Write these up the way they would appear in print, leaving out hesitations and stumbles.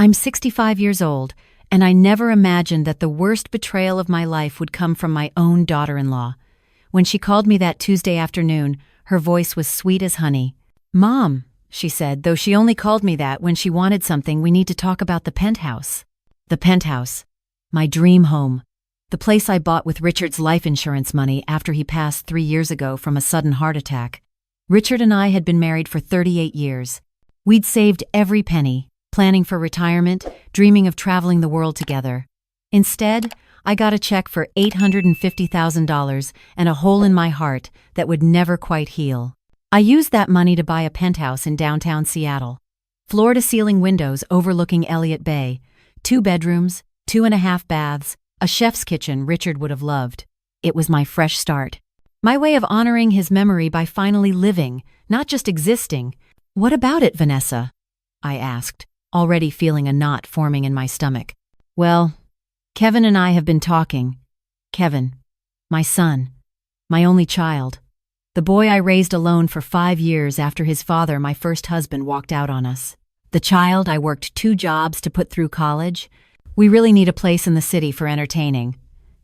I'm 65 years old, and I never imagined that the worst betrayal of my life would come from my own daughter-in-law. When she called me that Tuesday afternoon, her voice was sweet as honey. "Mom," she said, though she only called me that when she wanted something, "we need to talk about the penthouse." The penthouse. My dream home. The place I bought with Richard's life insurance money after he passed 3 years ago from a sudden heart attack. Richard and I had been married for 38 years. We'd saved every penny, planning for retirement, dreaming of traveling the world together. Instead, I got a check for $850,000 and a hole in my heart that would never quite heal. I used that money to buy a penthouse in downtown Seattle. Floor-to-ceiling windows overlooking Elliott Bay, 2 bedrooms, 2.5 baths, a chef's kitchen Richard would have loved. It was my fresh start. My way of honoring his memory by finally living, not just existing. "What about it, Vanessa?" I asked, already feeling a knot forming in my stomach. "Well, Kevin and I have been talking." Kevin, my son, my only child. The boy I raised alone for 5 years after his father, my first husband, walked out on us. The child I worked 2 jobs to put through college. We really need a place in the city for entertaining.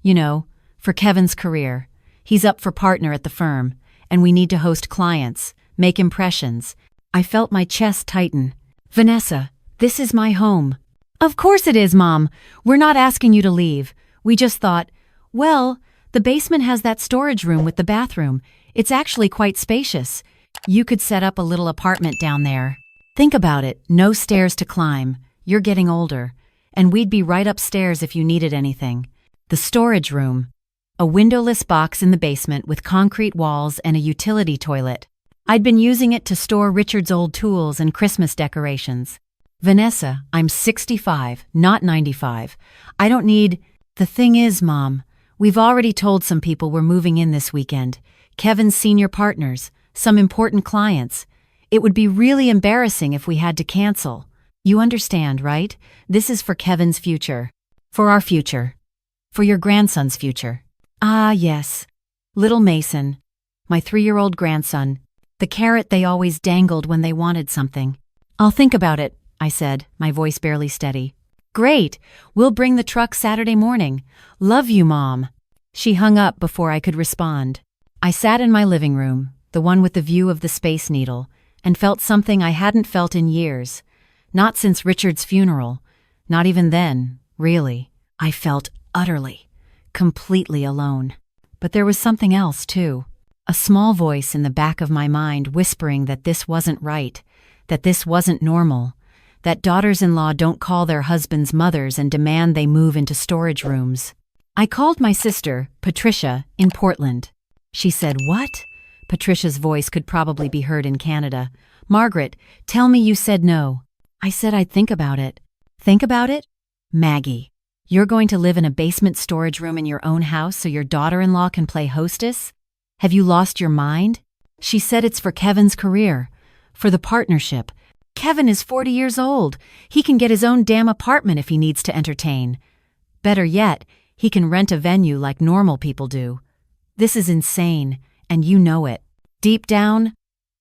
You know, for Kevin's career. He's up for partner at the firm, and we need to host clients, make impressions. I felt my chest tighten. "Vanessa, this is my home." "Of course it is, Mom. We're not asking you to leave. We just thought, well, the basement has that storage room with the bathroom. It's actually quite spacious. You could set up a little apartment down there. Think about it, no stairs to climb. You're getting older. And we'd be right upstairs if you needed anything." The storage room. A windowless box in the basement with concrete walls and a utility toilet. I'd been using it to store Richard's old tools and Christmas decorations. "Vanessa, I'm 65, not 95. I don't need—" "The thing is, Mom, we've already told some people we're moving in this weekend. Kevin's senior partners, some important clients. It would be really embarrassing if we had to cancel. You understand, right? This is for Kevin's future. For our future. For your grandson's future." "Ah, yes. Little Mason. My 3-year-old grandson. The carrot they always dangled when they wanted something." "I'll think about it," I said, my voice barely steady. "Great. We'll bring the truck Saturday morning. Love you, Mom." She hung up before I could respond. I sat in my living room, the one with the view of the Space Needle, and felt something I hadn't felt in years. Not since Richard's funeral. Not even then, really. I felt utterly, completely alone. But there was something else, too. A small voice in the back of my mind whispering that this wasn't right, that this wasn't normal, that daughters-in-law don't call their husbands mothers and demand they move into storage rooms. I called my sister, Patricia, in Portland. She said, "What?" Patricia's voice could probably be heard in Canada. "Margaret, tell me you said no." I said I'd think about it. "Think about it?" "Maggie, you're going to live in a basement storage room in your own house so your daughter-in-law can play hostess? Have you lost your mind?" She said it's for Kevin's career, for the partnership. Kevin is 40 years old. He can get his own damn apartment if he needs to entertain. Better yet, he can rent a venue like normal people do. This is insane, and you know it. Deep down,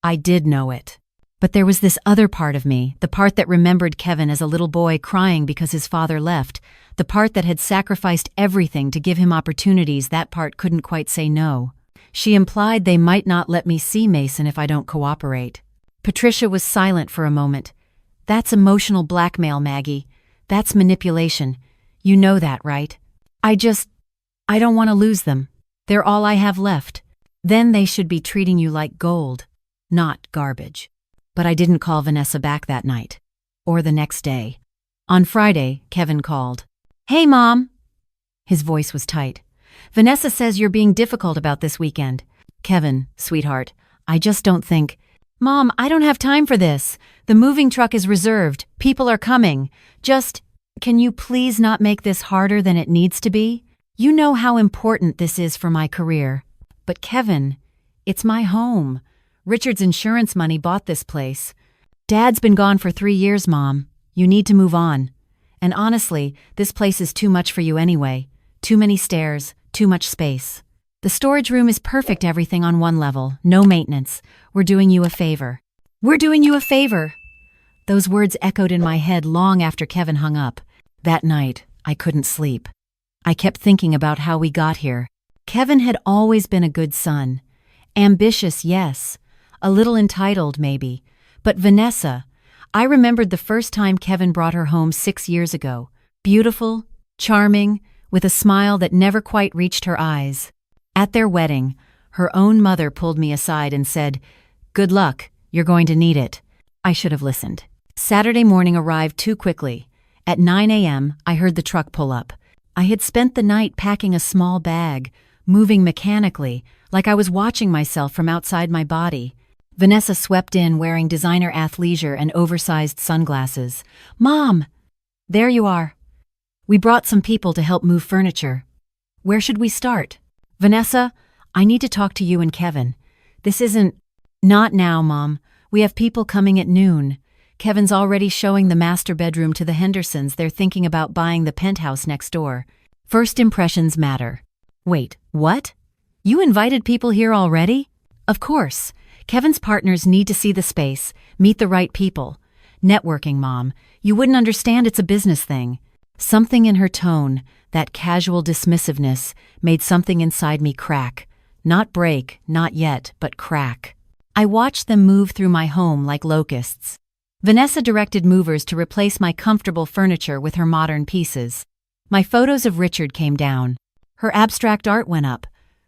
I did know it. But there was this other part of me, the part that remembered Kevin as a little boy crying because his father left, the part that had sacrificed everything to give him opportunities. That part couldn't quite say no. She implied they might not let me see Mason if I don't cooperate. Patricia was silent for a moment. "That's emotional blackmail, Maggie. That's manipulation. You know that, right? I don't want to lose them. They're all I have left. Then they should be treating you like gold, not garbage." But I didn't call Vanessa back that night. Or the next day. On Friday, Kevin called. "Hey, Mom." His voice was tight. "Vanessa says you're being difficult about this weekend." "Kevin, sweetheart, I just don't think—" "Mom, I don't have time for this. The moving truck is reserved. People are coming. Can you please not make this harder than it needs to be? You know how important this is for my career." "But Kevin, it's my home. Richard's insurance money bought this place. Dad's been gone for 3 years, Mom. You need to move on. And honestly, this place is too much for you anyway. Too many stairs, too much space. The storage room is perfect, everything on one level, no maintenance. We're doing you a favor." "We're doing you a favor." Those words echoed in my head long after Kevin hung up. That night, I couldn't sleep. I kept thinking about how we got here. Kevin had always been a good son. Ambitious, yes. A little entitled, maybe. But Vanessa, I remembered the first time Kevin brought her home 6 years ago. Beautiful, charming, with a smile that never quite reached her eyes. At their wedding, her own mother pulled me aside and said, "Good luck, you're going to need it." I should have listened. Saturday morning arrived too quickly. At 9 a.m., I heard the truck pull up. I had spent the night packing a small bag, moving mechanically, like I was watching myself from outside my body. Vanessa swept in wearing designer athleisure and oversized sunglasses. "Mom! There you are. We brought some people to help move furniture. Where should we start?" "Vanessa, I need to talk to you and Kevin. This isn't—" "Not now, Mom. We have people coming at noon. Kevin's already showing the master bedroom to the Hendersons. They're thinking about buying the penthouse next door. First impressions matter." "Wait, what? You invited people here already?" "Of course. Kevin's partners need to see the space, meet the right people. Networking, Mom. You wouldn't understand, it's a business thing." Something in her tone, that casual dismissiveness, made something inside me crack. Not break, not yet, but crack. I watched them move through my home like locusts. Vanessa directed movers to replace my comfortable furniture with her modern pieces. My photos of Richard came down. Her abstract art went up.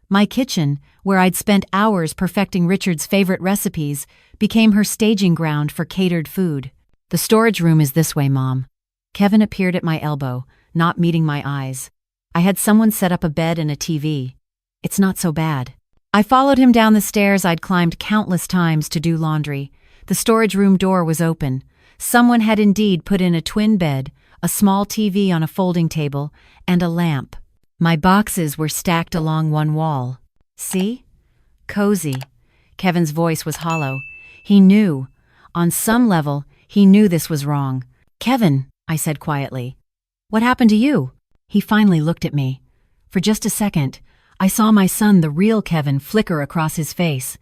My kitchen, where I'd spent hours perfecting Richard's favorite recipes, became her staging ground for catered food. "The storage room is this way, Mom." Kevin appeared at my elbow, not meeting my eyes. I had someone set up a bed and a TV. "It's not so bad." I followed him down the stairs I'd climbed countless times to do laundry. The storage room door was open. Someone had indeed put in a twin bed, a small TV on a folding table, and a lamp. My boxes were stacked along one wall. "See? Cozy." Kevin's voice was hollow. He knew. On some level, he knew this was wrong. "Kevin," I said quietly, "what happened to you?" He finally looked at me. For just a second, I saw my son, the real Kevin, flicker across his face.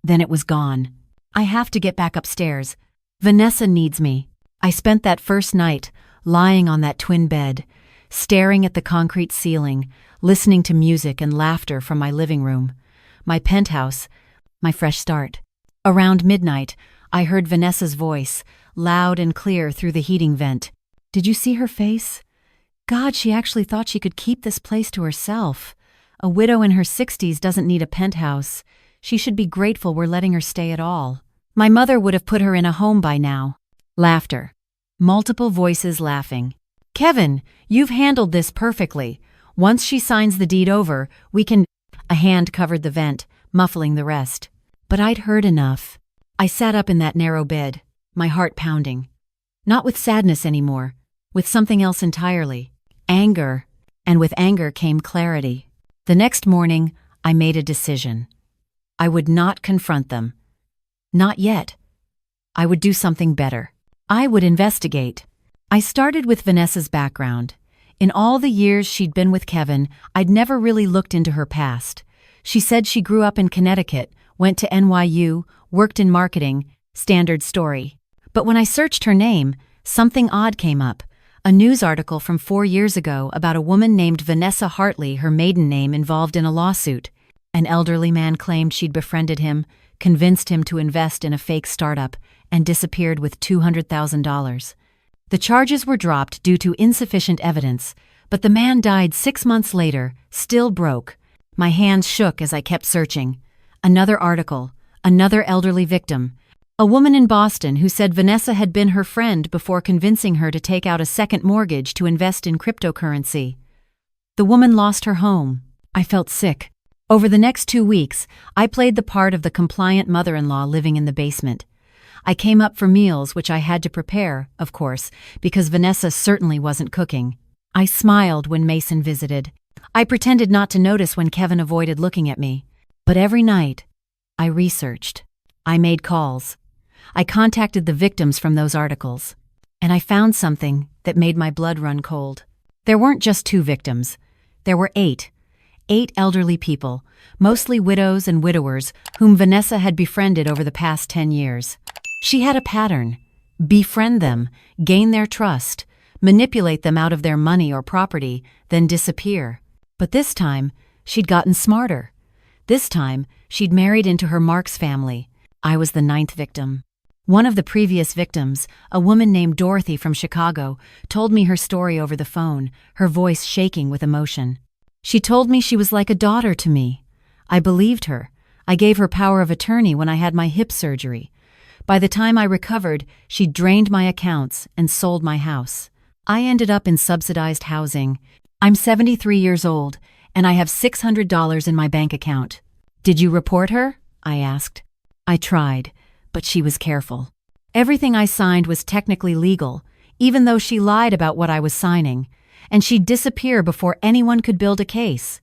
Then it was gone. "I have to get back upstairs. Vanessa needs me." I spent that first night lying on that twin bed, staring at the concrete ceiling, listening to music and laughter from my living room. My penthouse, my fresh start. Around midnight, I heard Vanessa's voice, loud and clear through the heating vent. "Did you see her face? God, she actually thought she could keep this place to herself. A widow in her 60s doesn't need a penthouse. She should be grateful we're letting her stay at all. My mother would have put her in a home by now." Laughter. Multiple voices laughing. "Kevin, you've handled this perfectly. Once she signs the deed over, we can—" A hand covered the vent, muffling the rest. But I'd heard enough. I sat up in that narrow bed, my heart pounding. Not with sadness anymore, with something else entirely. Anger. And with anger came clarity. The next morning, I made a decision. I would not confront them. Not yet. I would do something better. I would investigate. I started with Vanessa's background. In all the years she'd been with Kevin, I'd never really looked into her past. She said she grew up in Connecticut, went to NYU, worked in marketing, standard story. But when I searched her name, something odd came up. A news article from 4 years ago about a woman named Vanessa Hartley, her maiden name, involved in a lawsuit. An elderly man claimed she'd befriended him, convinced him to invest in a fake startup, and disappeared with $200,000. The charges were dropped due to insufficient evidence, but the man died 6 months later, still broke. My hands shook as I kept searching. Another article, another elderly victim. A woman in Boston who said Vanessa had been her friend before convincing her to take out a second mortgage to invest in cryptocurrency. The woman lost her home. I felt sick. Over the next 2 weeks, I played the part of the compliant mother-in-law living in the basement. I came up for meals, which I had to prepare, of course, because Vanessa certainly wasn't cooking. I smiled when Mason visited. I pretended not to notice when Kevin avoided looking at me. But every night, I researched. I made calls. I contacted the victims from those articles. And I found something that made my blood run cold. There weren't just 2 victims. There were 8. 8 elderly people, mostly widows and widowers, whom Vanessa had befriended over the past 10 years. She had a pattern. befriend them, gain their trust, manipulate them out of their money or property, then disappear. But this time, she'd gotten smarter. This time, she'd married into her Mark's family. I was the 9th victim. One of the previous victims, a woman named Dorothy from Chicago, told me her story over the phone, her voice shaking with emotion. She told me she was like a daughter to me. I believed her. I gave her power of attorney when I had my hip surgery. By the time I recovered, she'd drained my accounts and sold my house. I ended up in subsidized housing. I'm 73 years old, and I have $600 in my bank account. Did you report her? I asked. I tried, but she was careful. Everything I signed was technically legal, even though she lied about what I was signing, and she'd disappear before anyone could build a case.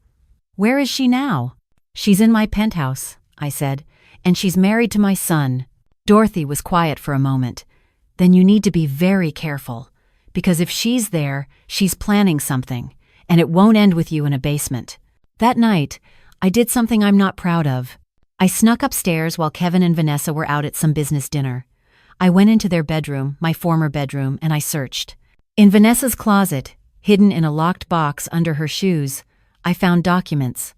Where is she now? She's in my penthouse, I said, and she's married to my son. Dorothy was quiet for a moment. Then you need to be very careful, because if she's there, she's planning something, and it won't end with you in a basement. That night, I did something I'm not proud of. I snuck upstairs while Kevin and Vanessa were out at some business dinner. I went into their bedroom, my former bedroom, and I searched. In Vanessa's closet, hidden in a locked box under her shoes, I found documents.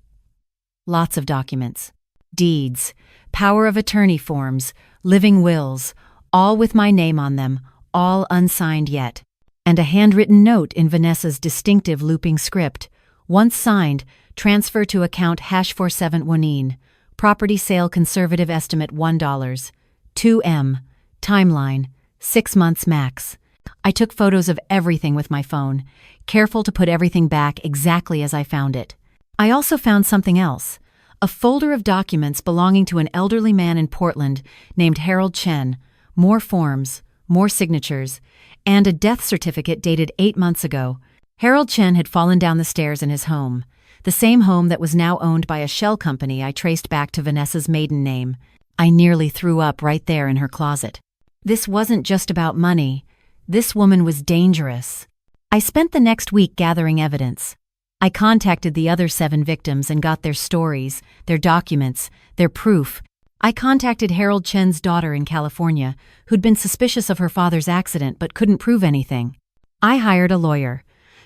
Lots of documents. Deeds, power of attorney forms, living wills, all with my name on them, all unsigned yet. And a handwritten note in Vanessa's distinctive looping script. Once signed, transfer to account #4719. Property sale conservative estimate $1. 2M. Timeline. 6 months max. I took photos of everything with my phone, careful to put everything back exactly as I found it. I also found something else. A folder of documents belonging to an elderly man in Portland named Harold Chen, more forms, more signatures, and a death certificate dated 8 months ago. Harold Chen had fallen down the stairs in his home, the same home that was now owned by a shell company I traced back to Vanessa's maiden name. I nearly threw up right there in her closet. This wasn't just about money. This woman was dangerous. I spent the next week gathering evidence. I contacted the other 7 victims and got their stories, their documents, their proof. I contacted Harold Chen's daughter in California, who'd been suspicious of her father's accident but couldn't prove anything. I hired a lawyer.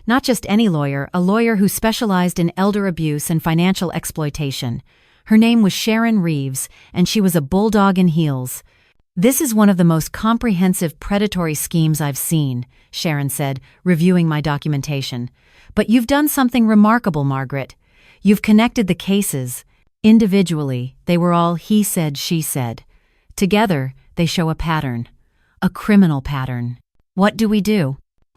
Not just any lawyer, a lawyer who specialized in elder abuse and financial exploitation. Her name was Sharon Reeves, and she was a bulldog in heels. "This is one of the most comprehensive predatory schemes I've seen," Sharon said, reviewing my documentation. "But you've done something remarkable, Margaret. You've connected the cases. Individually, they were all he said, she said. Together, they show a pattern. A criminal pattern. What do?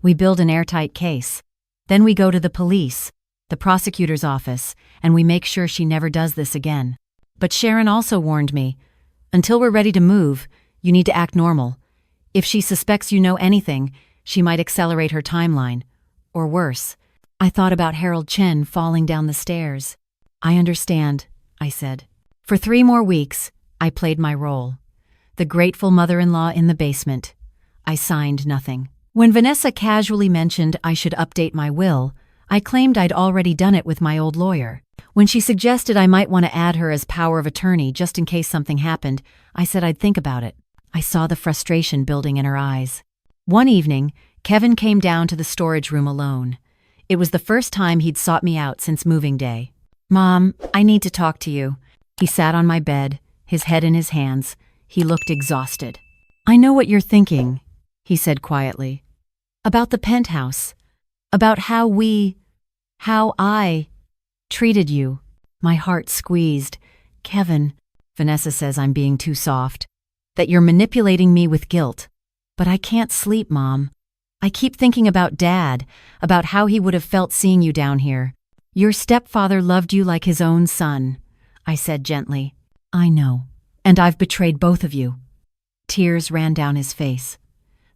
We build an airtight case. Then we go to the police, the prosecutor's office, and we make sure she never does this again. But Sharon also warned me, until we're ready to move, you need to act normal. If she suspects you know anything, she might accelerate her timeline. Or worse." I thought about Harold Chen falling down the stairs. "I understand," I said. For 3 more weeks, I played my role. The grateful mother-in-law in the basement. I signed nothing. When Vanessa casually mentioned I should update my will, I claimed I'd already done it with my old lawyer. When she suggested I might want to add her as power of attorney just in case something happened, I said I'd think about it. I saw the frustration building in her eyes. One evening, Kevin came down to the storage room alone. It was the first time he'd sought me out since moving day. "Mom, I need to talk to you." He sat on my bed, his head in his hands. He looked exhausted. "I know what you're thinking," he said quietly. "About the penthouse. About how I treated you." My heart squeezed. "Kevin," Vanessa says I'm being too soft. "That you're manipulating me with guilt. But I can't sleep, Mom. I keep thinking about Dad, about how he would have felt seeing you down here. Your stepfather loved you like his own son," I said gently. "I know. And I've betrayed both of you." Tears ran down his face.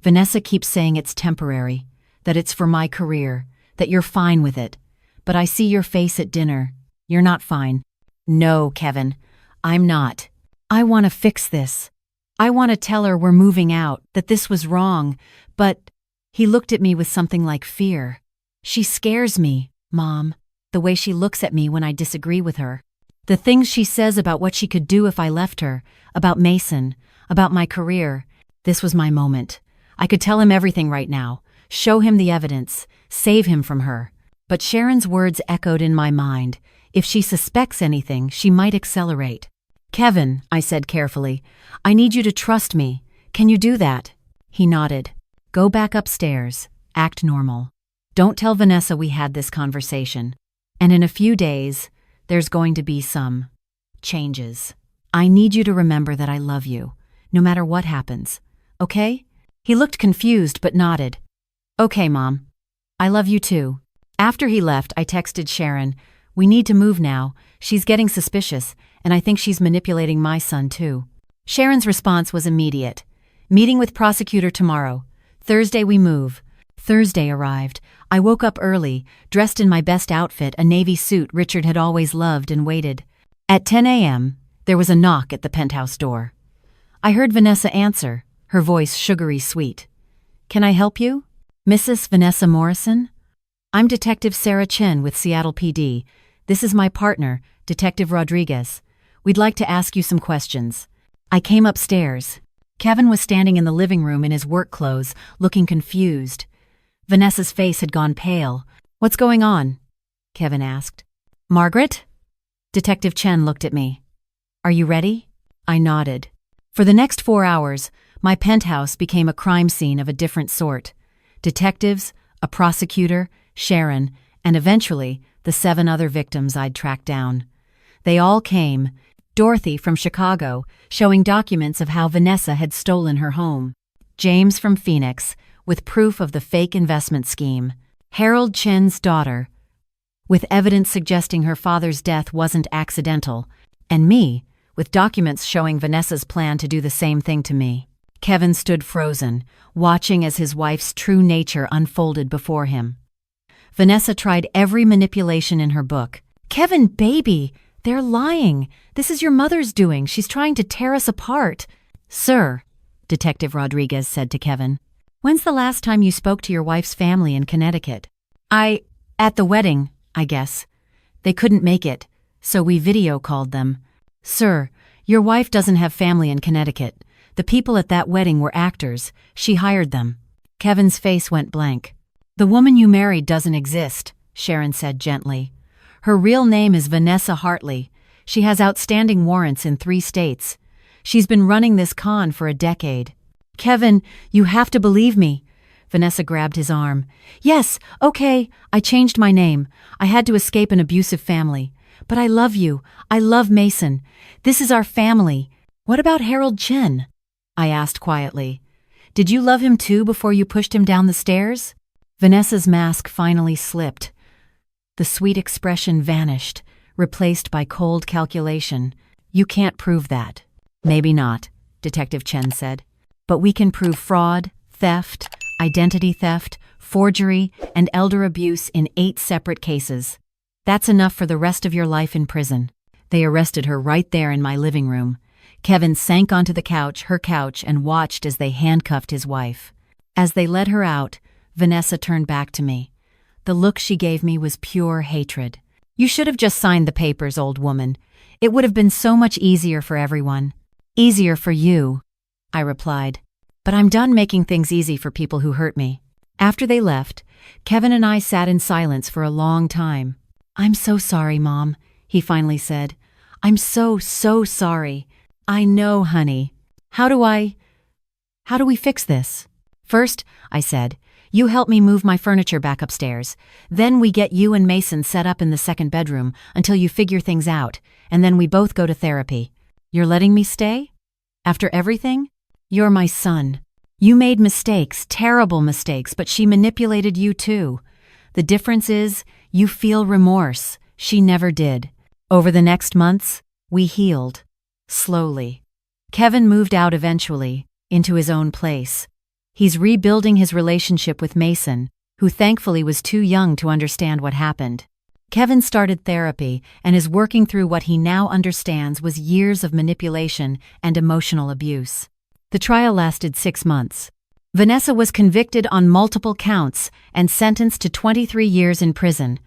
"Vanessa keeps saying it's temporary, that it's for my career, that you're fine with it. But I see your face at dinner. You're not fine." "No, Kevin, I'm not. I want to fix this. I want to tell her we're moving out, that this was wrong, but..." He looked at me with something like fear. "She scares me, Mom, the way she looks at me when I disagree with her. The things she says about what she could do if I left her, about Mason, about my career." This was my moment. I could tell him everything right now, show him the evidence, save him from her. But Sharon's words echoed in my mind. If she suspects anything, she might accelerate. Kevin, I said carefully, I need you to trust me. Can you do that? He nodded. Go back upstairs. Act normal. Don't tell Vanessa we had this conversation. And in a few days, there's going to be some changes. I need you to remember that I love you, no matter what happens. Okay? He looked confused but nodded. Okay, Mom. I love you too. After he left, I texted Sharon, we need to move now. She's getting suspicious, and I think she's manipulating my son too. Sharon's response was immediate. Meeting with prosecutor tomorrow. Thursday we move. Thursday arrived. I woke up early, dressed in my best outfit, a navy suit Richard had always loved, and waited. At 10 a.m., there was a knock at the penthouse door. I heard Vanessa answer, her voice sugary sweet. Can I help you? Mrs. Vanessa Morrison? I'm Detective Sarah Chen with Seattle PD. This is my partner, Detective Rodriguez. We'd like to ask you some questions. I came upstairs. Kevin was standing in the living room in his work clothes, looking confused. Vanessa's face had gone pale. What's going on? Kevin asked. Margaret? Detective Chen looked at me. Are you ready? I nodded. For the next 4 hours, my penthouse became a crime scene of a different sort. Detectives, a prosecutor, Sharon, and eventually the 7 other victims I'd tracked down. They all came. Dorothy from Chicago, showing documents of how Vanessa had stolen her home. James from Phoenix, with proof of the fake investment scheme. Harold Chen's daughter, with evidence suggesting her father's death wasn't accidental. And me, with documents showing Vanessa's plan to do the same thing to me. Kevin stood frozen, watching as his wife's true nature unfolded before him. Vanessa tried every manipulation in her book. Kevin, baby, they're lying. This is your mother's doing. She's trying to tear us apart. Sir, Detective Rodriguez said to Kevin, when's the last time you spoke to your wife's family in Connecticut? At the wedding, I guess. They couldn't make it, so we video called them. Sir, your wife doesn't have family in Connecticut. The people at that wedding were actors. She hired them. Kevin's face went blank. The woman you married doesn't exist, Sharon said gently. Her real name is Vanessa Hartley. She has outstanding warrants in 3 states. She's been running this con for a decade. Kevin, you have to believe me. Vanessa grabbed his arm. Yes, okay, I changed my name. I had to escape an abusive family. But I love you. I love Mason. This is our family. What about Harold Chen? I asked quietly. Did you love him too before you pushed him down the stairs? Vanessa's mask finally slipped. The sweet expression vanished, replaced by cold calculation. You can't prove that. Maybe not, Detective Chen said. But we can prove fraud, theft, identity theft, forgery, and elder abuse in 8 separate cases. That's enough for the rest of your life in prison. They arrested her right there in my living room. Kevin sank onto the couch, her couch, and watched as they handcuffed his wife. As they led her out, Vanessa turned back to me. The look she gave me was pure hatred. You should have just signed the papers, old woman. It would have been so much easier for everyone. Easier for you, I replied. But I'm done making things easy for people who hurt me. After they left, Kevin and I sat in silence for a long time. I'm so sorry, Mom, he finally said. I'm so sorry. I know, honey. How do we fix this? First, I said, you help me move my furniture back upstairs. Then we get you and Mason set up in the 2nd bedroom until you figure things out, and then we both go to therapy. You're letting me stay? After everything? You're my son. You made mistakes, terrible mistakes, but she manipulated you too. The difference is, you feel remorse. She never did. Over the next months, we healed. Slowly. Kevin moved out eventually, into his own place. He's rebuilding his relationship with Mason, who thankfully was too young to understand what happened. Kevin started therapy and is working through what he now understands was years of manipulation and emotional abuse. The trial lasted 6 months. Vanessa was convicted on multiple counts and sentenced to 23 years in prison.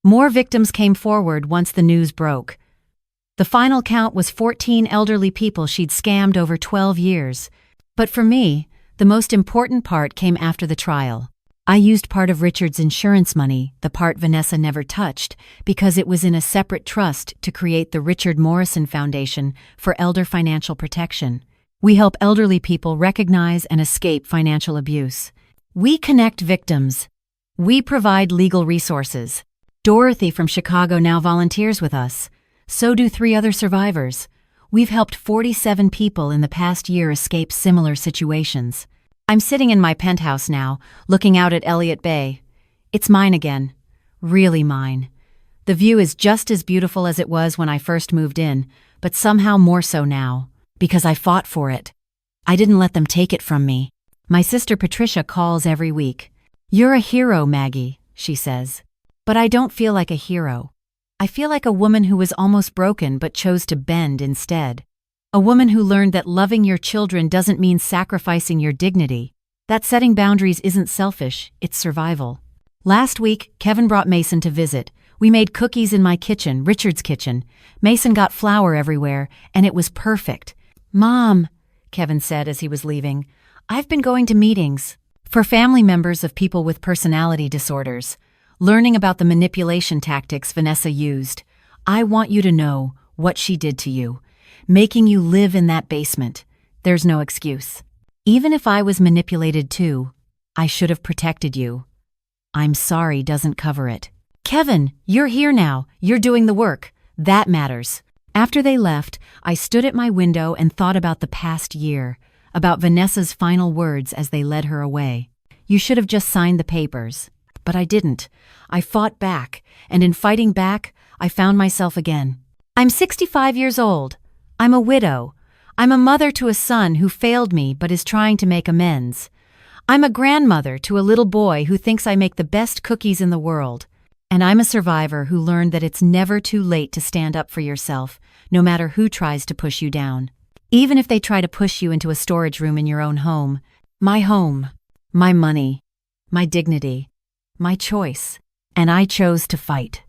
More victims came forward once the news broke. The final count was 14 elderly people she'd scammed over 12 years. But for me, The most important part came after the trial. I used part of Richard's insurance money, the part Vanessa never touched, because it was in a separate trust to create the Richard Morrison Foundation for Elder Financial Protection. We help elderly people recognize and escape financial abuse. We connect victims. We provide legal resources. Dorothy from Chicago now volunteers with us. So do 3 other survivors. We've helped 47 people in the past year escape similar situations. I'm sitting in my penthouse now, looking out at Elliott Bay. It's mine again. Really mine. The view is just as beautiful as it was when I first moved in, but somehow more so now, because I fought for it. I didn't let them take it from me. My sister Patricia calls every week. "You're a hero, Maggie," she says. But I don't feel like a hero. I feel like a woman who was almost broken but chose to bend instead. A woman who learned that loving your children doesn't mean sacrificing your dignity. That setting boundaries isn't selfish, it's survival. Last week, Kevin brought Mason to visit. We made cookies in my kitchen, Richard's kitchen. Mason got flour everywhere, and it was perfect. "Mom," Kevin said as he was leaving, "I've been going to meetings for family members of people with personality disorders, learning about the manipulation tactics Vanessa used. I want you to know what she did to you, making you live in that basement. There's no excuse. Even if I was manipulated too, I should have protected you. I'm sorry doesn't cover it. Kevin, you're here now. You're doing the work. That matters." After they left, I stood at my window and thought about the past year, about Vanessa's final words as they led her away. "You should have just signed the papers." But I didn't. I fought back, and in fighting back, I found myself again. I'm 65 years old. I'm a widow. I'm a mother to a son who failed me but is trying to make amends. I'm a grandmother to a little boy who thinks I make the best cookies in the world. And I'm a survivor who learned that it's never too late to stand up for yourself, no matter who tries to push you down. Even if they try to push you into a storage room in your own home. My home. My money. My dignity. My choice. And I chose to fight.